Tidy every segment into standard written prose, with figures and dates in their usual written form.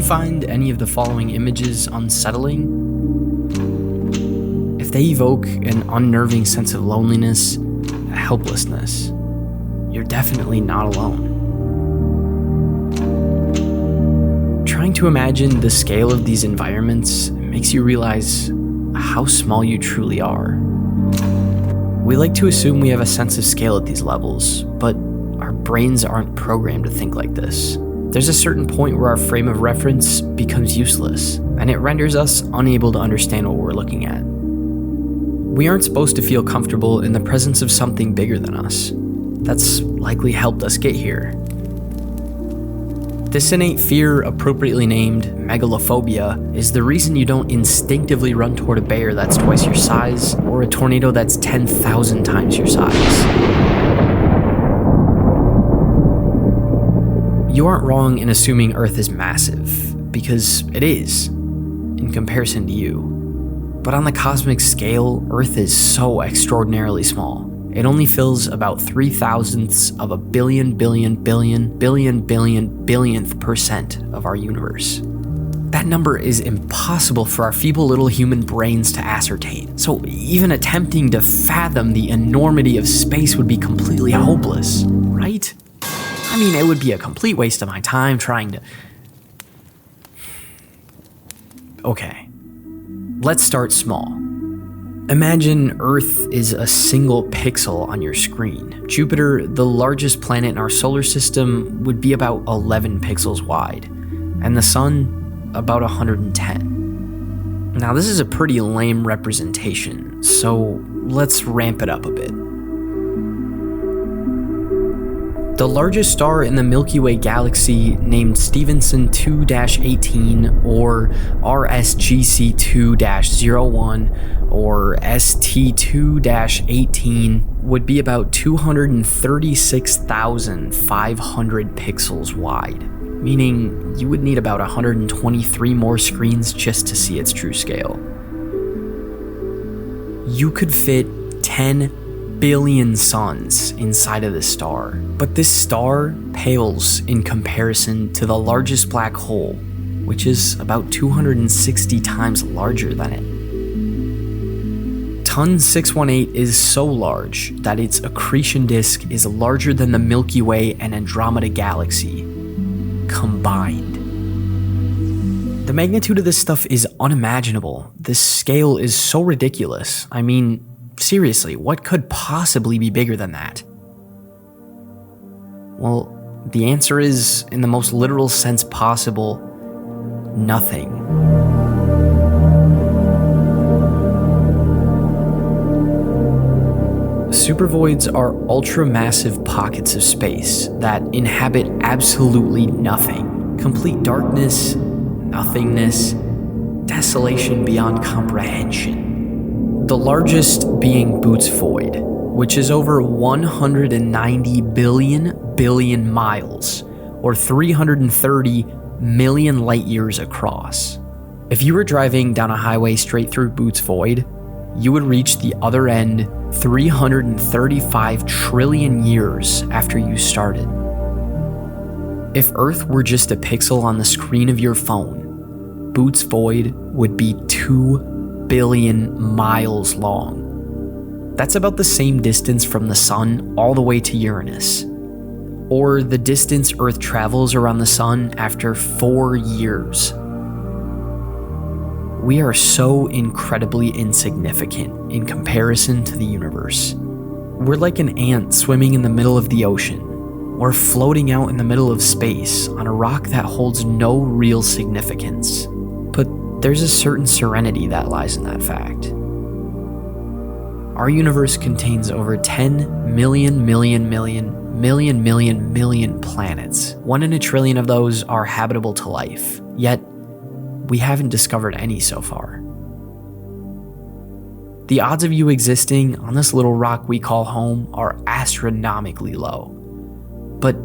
find any of the following images unsettling? If they evoke an unnerving sense of loneliness, helplessness, you're definitely not alone. Trying to imagine the scale of these environments makes you realize how small you truly are. We like to assume we have a sense of scale at these levels, but our brains aren't programmed to think like this. There's a certain point where our frame of reference becomes useless, and it renders us unable to understand what we're looking at. We aren't supposed to feel comfortable in the presence of something bigger than us. That's likely helped us get here. This innate fear, appropriately named megalophobia, is the reason you don't instinctively run toward a bear that's twice your size or a tornado that's 10,000 times your size. You aren't wrong in assuming Earth is massive, because it is, in comparison to you. But on the cosmic scale, Earth is so extraordinarily small. It only fills about 0.003 of a billionth percent of our universe. That number is impossible for our feeble little human brains to ascertain, so even attempting to fathom the enormity of space would be completely hopeless, right? I mean, it would be a complete waste of my time trying to... Okay, let's start small. Imagine Earth is a single pixel on your screen. Jupiter, the largest planet in our solar system, would be about 11 pixels wide, and the Sun, about 110. Now, this is a pretty lame representation, so let's ramp it up a bit. The largest star in the Milky Way galaxy, named Stephenson 2-18 or RSGC 2-01 or ST2-18, would be about 236,500 pixels wide, meaning you would need about 123 more screens just to see its true scale. You could fit 10 billion suns inside of this star, but this star pales in comparison to the largest black hole, which is about 260 times larger than it. Ton 618 is so large that its accretion disk is larger than the Milky Way and Andromeda galaxy combined. The magnitude of this stuff is unimaginable. This scale is so ridiculous. I mean, seriously, what could possibly be bigger than that? Well, the answer is, in the most literal sense possible, nothing. Supervoids are ultra-massive pockets of space that inhabit absolutely nothing. Complete darkness, nothingness, desolation beyond comprehension. The largest being Bootes Void, which is over 190 billion miles, or 330 million light years across. If you were driving down a highway straight through Bootes Void, you would reach the other end 335 trillion years after you started. If Earth were just a pixel on the screen of your phone, Bootes Void would be 2 billion miles long. That's about the same distance from the Sun all the way to Uranus, or the distance Earth travels around the Sun after 4 years. We are so incredibly insignificant in comparison to the universe. We're like an ant swimming in the middle of the ocean, or floating out in the middle of space on a rock that holds no real significance. But there's a certain serenity that lies in that fact. Our universe contains over 10 million planets. 1 in a trillion of those are habitable to life, yet we haven't discovered any so far. The odds of you existing on this little rock we call home are astronomically low. But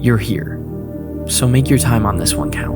you're here, so make your time on this one count.